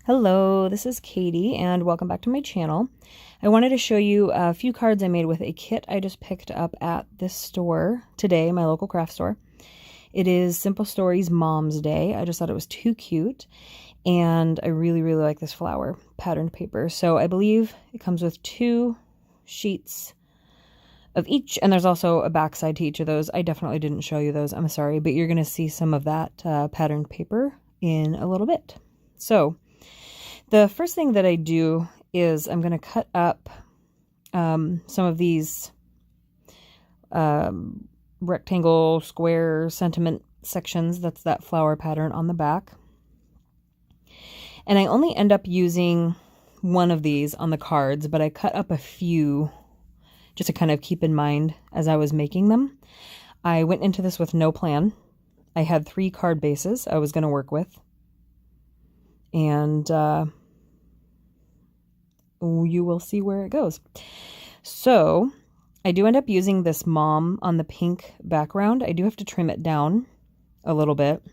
Hello, this is Katie and welcome back to my channel. I wanted to show you a few cards I made with a kit I just picked up at this store today, my local craft store. It is Simple Stories Mom's Day. I just thought it was too cute and I really like this flower patterned paper. So I believe it comes with 2 sheets of each, and there's also a back side to each of those. I definitely didn't show you those, I'm sorry, but you're going to see some of that patterned paper in a little bit. So the first thing that I do is I'm going to cut up some of these rectangle, square, sentiment sections. That's that flower pattern on the back. And I only end up using one of these on the cards, but I cut up a few just to kind of keep in mind as I was making them. I went into this with no plan. I had 3 card bases I was going to work with. And you will see where it goes. So I do end up using this mom on the pink background. I do have to trim it down a little bit.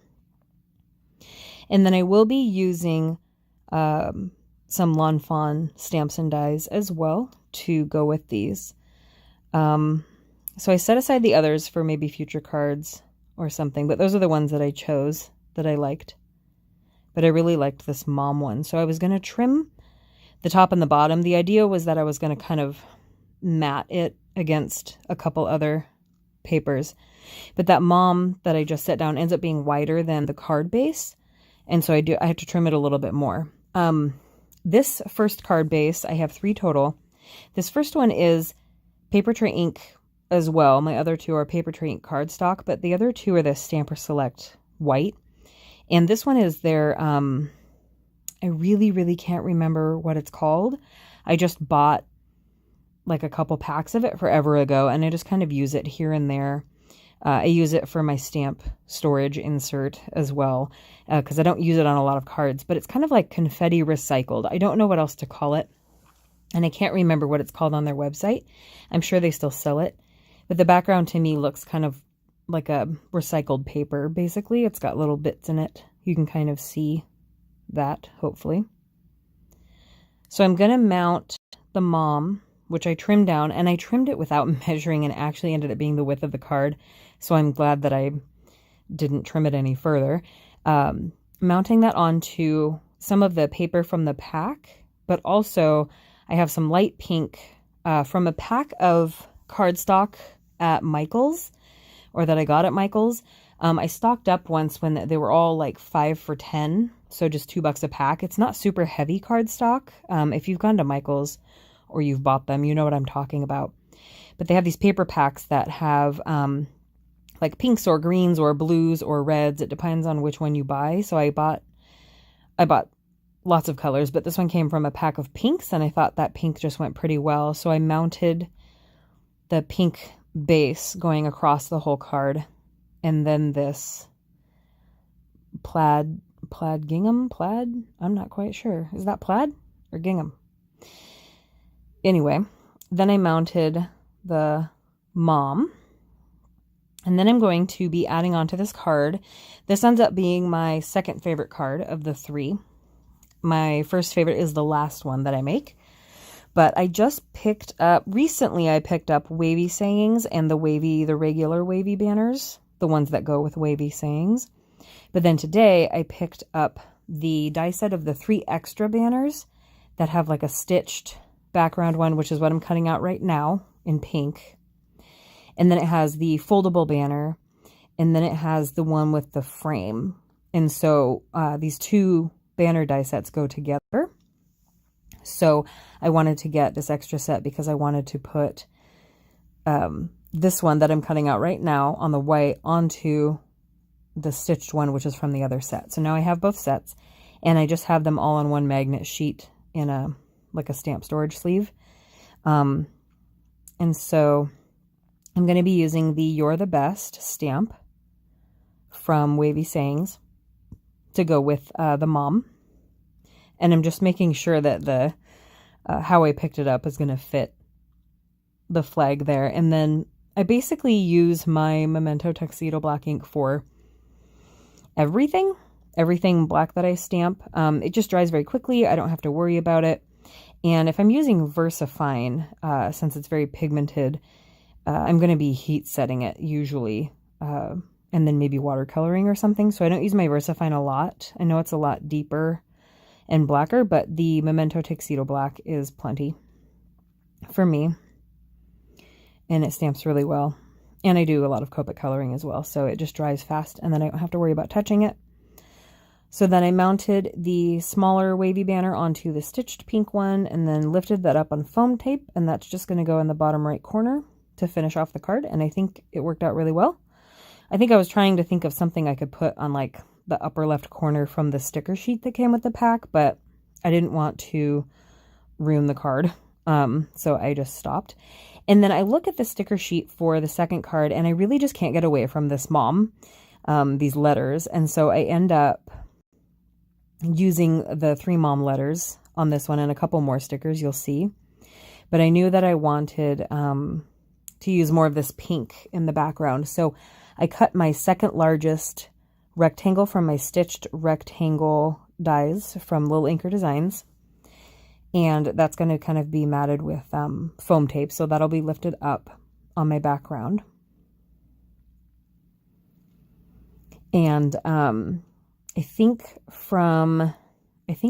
And then I will be using some Lawn Fawn stamps and dies as well to go with these. So I set aside the others for maybe future cards or something, but those are the ones that I chose that I liked. But I really liked this mom one. So I was going to trim the top and the bottom. The idea was that I was going to kind of mat it against a couple other papers. But that mom that I just set down ends up being wider than the card base. And so I have to trim it a little bit more. This first card base, I have 3 total. This first one is Papertrey ink as well. My other 2 are Papertrey ink cardstock, but the other 2 are the Stamper Select white. And this one is their, I really can't remember what it's called. I just bought like a couple packs of it forever ago, and I just kind of use it here and there. I use it for my stamp storage insert as well, because I don't use it on a lot of cards, but it's kind of like confetti recycled. I don't know what else to call it, and I can't remember what it's called on their website. I'm sure they still sell it, but the background to me looks kind of like a recycled paper, basically. It's got little bits in it. You can kind of see that, hopefully. So I'm going to mount the mom, which I trimmed down, and I trimmed it without measuring, and it actually ended up being the width of the card. So I'm glad that I didn't trim it any further. Mounting that onto some of the paper from the pack, but also I have some light pink from a pack of cardstock at Michael's, or that I got at Michael's. I stocked up once when they were all like 5 for $10, so just $2 a pack. It's not super heavy cardstock. If you've gone to Michael's or you've bought them, you know what I'm talking about. But they have these paper packs that have like pinks or greens or blues or reds. It depends on which one you buy. So I bought lots of colors, but this one came from a pack of pinks, and I thought that pink just went pretty well. So I mounted the pink base going across the whole card, and then this plaid gingham, I'm not quite sure. Is that plaid or gingham? Anyway, then I mounted the mom, and then I'm going to be adding onto this card. This ends up being my second favorite card of the 3. My first favorite is the last one that I make. But I just picked up, recently I picked up Wavy Sayings and the regular wavy banners, the ones that go with Wavy Sayings. But then today I picked up the die set of the 3 extra banners that have like a stitched background one, which is what I'm cutting out right now in pink. And then it has the foldable banner, and then it has the one with the frame. And so these 2 banner die sets go together. So I wanted to get this extra set because I wanted to put this one that I'm cutting out right now on the white onto the stitched one, which is from the other set. So now I have both sets, and I just have them all on one magnet sheet in a stamp storage sleeve. And so I'm going to be using the You're the Best stamp from Wavy Sayings to go with the mom. And I'm just making sure that the how I picked it up is going to fit the flag there. And then I basically use my Memento Tuxedo black ink for everything everything black that I stamp. It just dries very quickly. I don't have to worry about it. And if I'm using VersaFine, since it's very pigmented, I'm going to be heat setting it usually, and then maybe watercoloring or something. So I don't use my VersaFine a lot. I know it's a lot deeper and blacker, but the Memento Tuxedo Black is plenty for me. And it stamps really well. And I do a lot of Copic coloring as well, so it just dries fast, and then I don't have to worry about touching it. So then I mounted the smaller wavy banner onto the stitched pink one, and then lifted that up on foam tape, and that's just going to go in the bottom right corner to finish off the card, and I think it worked out really well. I think I was trying to think of something I could put on like the upper left corner from the sticker sheet that came with the pack, but I didn't want to ruin the card, so I just stopped. And then I look at the sticker sheet for the second card, and I really just can't get away from this mom, these letters. And so I end up using the 3 mom letters on this one and a couple more stickers, you'll see. But I knew that I wanted to use more of this pink in the background. So I cut my second largest rectangle from my stitched rectangle dies from Little Inker Designs. And that's going to kind of be matted with foam tape. So that'll be lifted up on my background. And I think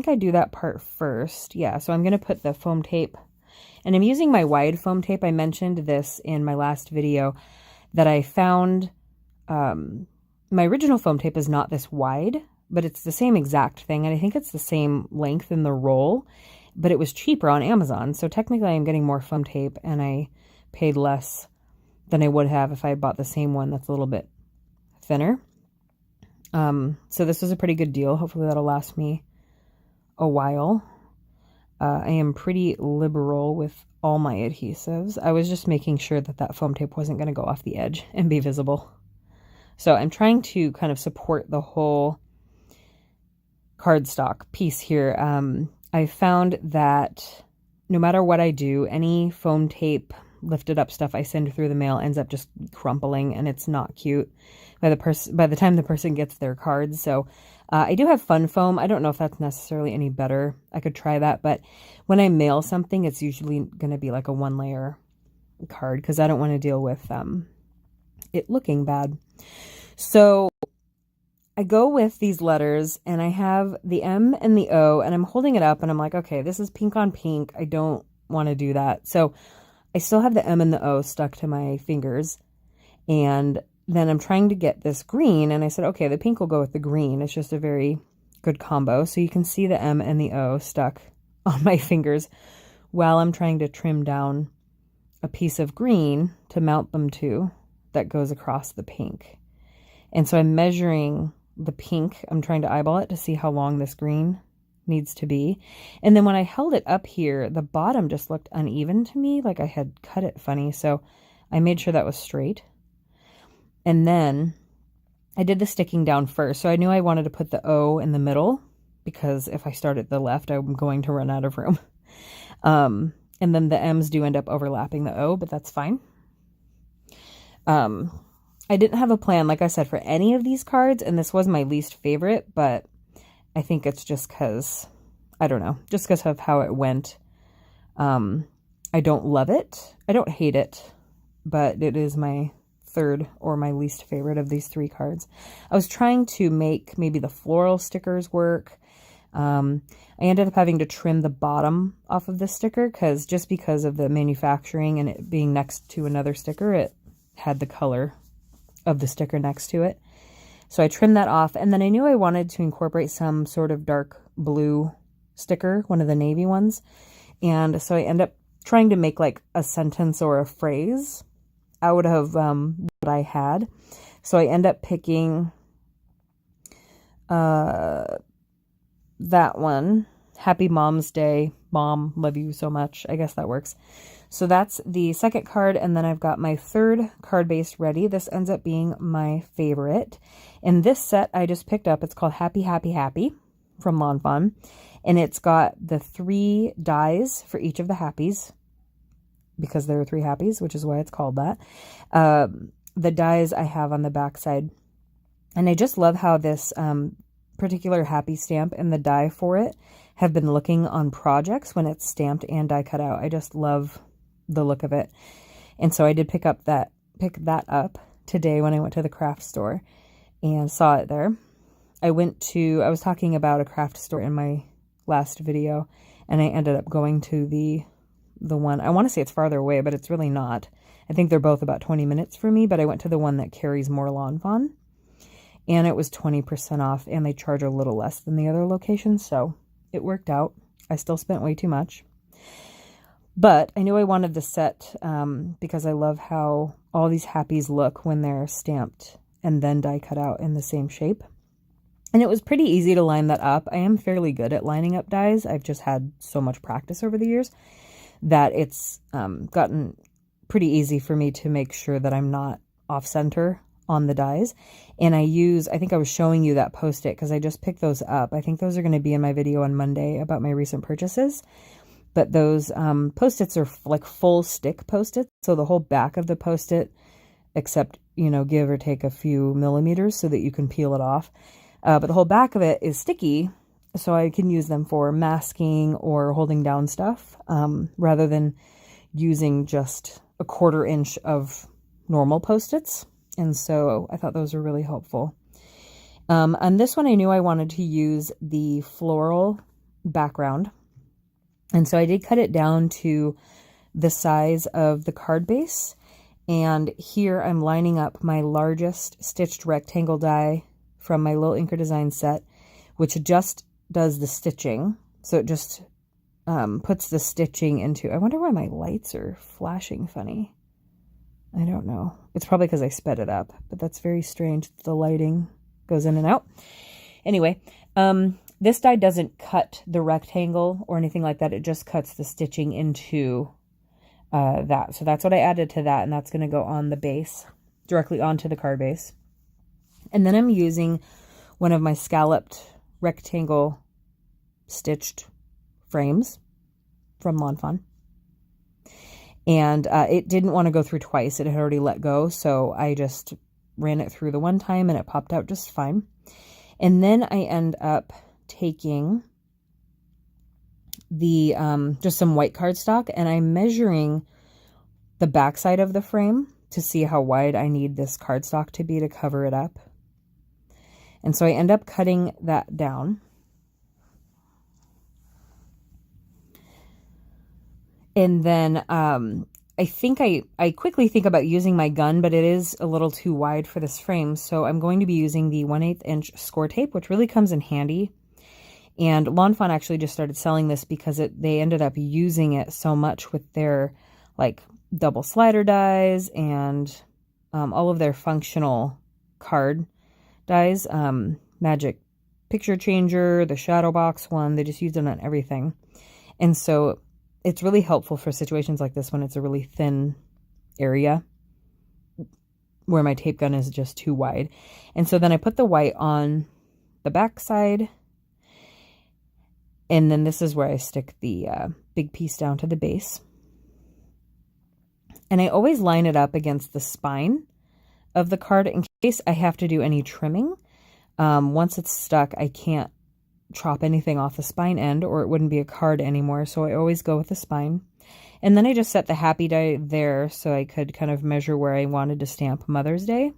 I do that part first. Yeah, so I'm going to put the foam tape. And I'm using my wide foam tape. I mentioned this in my last video that I found my original foam tape is not this wide, but it's the same exact thing. And I think it's the same length in the roll. But it was cheaper on Amazon, so technically I'm getting more foam tape, and I paid less than I would have if I had bought the same one that's a little bit thinner. So this was a pretty good deal. Hopefully that'll last me a while. I am pretty liberal with all my adhesives. I was just making sure that that foam tape wasn't going to go off the edge and be visible. So I'm trying to kind of support the whole cardstock piece here. I found that no matter what I do, any foam tape lifted up stuff I send through the mail ends up just crumpling, and it's not cute by the time the person gets their cards. So I do have fun foam. I don't know if that's necessarily any better. I could try that, but when I mail something, it's usually going to be like a 1-layer card because I don't want to deal with it looking bad. So I go with these letters, and I have the M and the O, and I'm holding it up, and I'm like, okay, this is pink on pink. I don't want to do that. So I still have the M and the O stuck to my fingers, and then I'm trying to get this green, and I said, okay, the pink will go with the green. It's just a very good combo. So you can see the M and the O stuck on my fingers while I'm trying to trim down a piece of green to mount them to that goes across the pink. And so I'm measuring the pink. I'm trying to eyeball it to see how long this green needs to be. And then when I held it up here, the bottom just looked uneven to me, like I had cut it funny. So I made sure that was straight. And then I did the sticking down first. So I knew I wanted to put the O in the middle because if I start at the left, I'm going to run out of room. And then the M's do end up overlapping the O, but that's fine. I didn't have a plan, like I said, for any of these cards, and this was my least favorite, but I think it's just because, I don't know, just because of how it went. I don't love it. I don't hate it, but it is my third or my least favorite of these 3 cards. I was trying to make maybe the floral stickers work. I ended up having to trim the bottom off of this sticker because of the manufacturing and it being next to another sticker, it had the color of the sticker next to it. So I trimmed that off, and then I knew I wanted to incorporate some sort of dark blue sticker, one of the navy ones. And so I end up trying to make like a sentence or a phrase out of what I had. So I end up picking that one, Happy Mom's Day, Mom, love you so much. I guess that works. So that's the second card, and then I've got my third card base ready. This ends up being my favorite. And this set I just picked up. It's called Happy, Happy, Happy from Lawn Fawn. And it's got the 3 dies for each of the happies, because there are 3 happies, which is why it's called that. The dies I have on the back side. And I just love how this particular happy stamp and the die for it have been looking on projects when it's stamped and die cut out. I just love the look of it. And so I did pick that up today when I went to the craft store and saw it there. I was talking about a craft store in my last video, and I ended up going to the one, I want to say it's farther away, but it's really not. I think they're both about 20 minutes for me, but I went to the one that carries more Lawn Fawn, and it was 20% off, and they charge a little less than the other locations, so it worked out. I still spent way too much. But I knew I wanted the set because I love how all these happies look when they're stamped and then die cut out in the same shape. And it was pretty easy to line that up. I am fairly good at lining up dies. I've just had so much practice over the years that it's gotten pretty easy for me to make sure that I'm not off center on the dies. And I think I was showing you that Post-it because I just picked those up. I think those are going to be in my video on Monday about my recent purchases. But those Post-its are like full stick Post-its. So the whole back of the Post-it, except, give or take a few millimeters so that you can peel it off. But the whole back of it is sticky, so I can use them for masking or holding down stuff rather than using just a 1/4 inch of normal Post-its. And so I thought those were really helpful. On this one, I knew I wanted to use the floral background. And so I did cut it down to the size of the card base. And here I'm lining up my largest stitched rectangle die from my Lil Inker Design set, which just does the stitching. So it just puts the stitching into, I wonder why my lights are flashing funny. I don't know. It's probably because I sped it up, but that's very strange. The lighting goes in and out. Anyway, this die doesn't cut the rectangle or anything like that. It just cuts the stitching into that. So that's what I added to that, and that's going to go on the base, directly onto the card base. And then I'm using one of my scalloped rectangle stitched frames from Lawn Fawn. And it didn't want to go through twice. It had already let go, so I just ran it through the one time and it popped out just fine. And then I end up taking the just some white cardstock, and I'm measuring the backside of the frame to see how wide I need this cardstock to be to cover it up. And so I end up cutting that down. And then I think I quickly think about using my gun, but it is a little too wide for this frame. So I'm going to be using the 1/8 inch score tape, which really comes in handy. And Lawn Fawn actually just started selling this because they ended up using it so much with their like double slider dies and all of their functional card dies. Magic Picture Changer, the Shadow Box one, they just used it on everything. And so it's really helpful for situations like this when it's a really thin area where my tape gun is just too wide. And so then I put the white on the back side, and then this is where I stick the big piece down to the base. And I always line it up against the spine of the card in case I have to do any trimming. Once it's stuck, I can't chop anything off the spine end or it wouldn't be a card anymore. So I always go with the spine. And then I just set the happy die there so I could kind of measure where I wanted to stamp Mother's Day.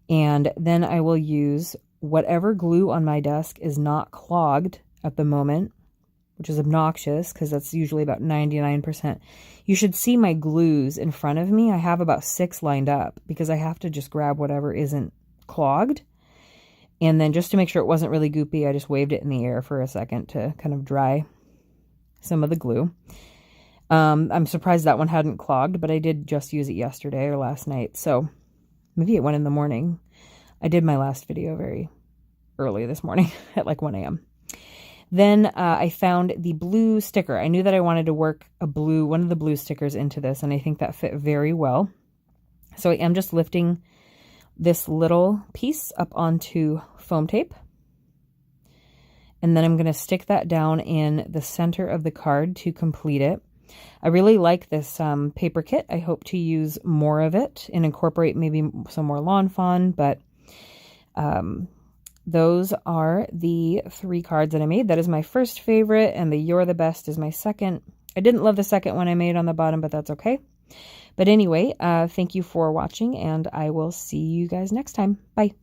And then I will use whatever glue on my desk is not clogged at the moment, which is obnoxious because that's usually about 99%. You should see my glues in front of me. I have about 6 lined up because I have to just grab whatever isn't clogged. And then just to make sure it wasn't really goopy, I just waved it in the air for a second to kind of dry some of the glue. I'm surprised that one hadn't clogged, but I did just use it yesterday or last night. So maybe it went in the morning. I did my last video very early this morning at like 1 a.m. Then I found the blue sticker. I knew that I wanted to work one of the blue stickers into this, and I think that fit very well. So I am just lifting this little piece up onto foam tape. And then I'm going to stick that down in the center of the card to complete it. I really like this paper kit. I hope to use more of it and incorporate maybe some more Lawn Fawn, but those are the 3 cards that I made. That is my first favorite, and the You're the Best is my second. I didn't love the second one I made on the bottom, but that's okay. But anyway, thank you for watching, and I will see you guys next time. Bye.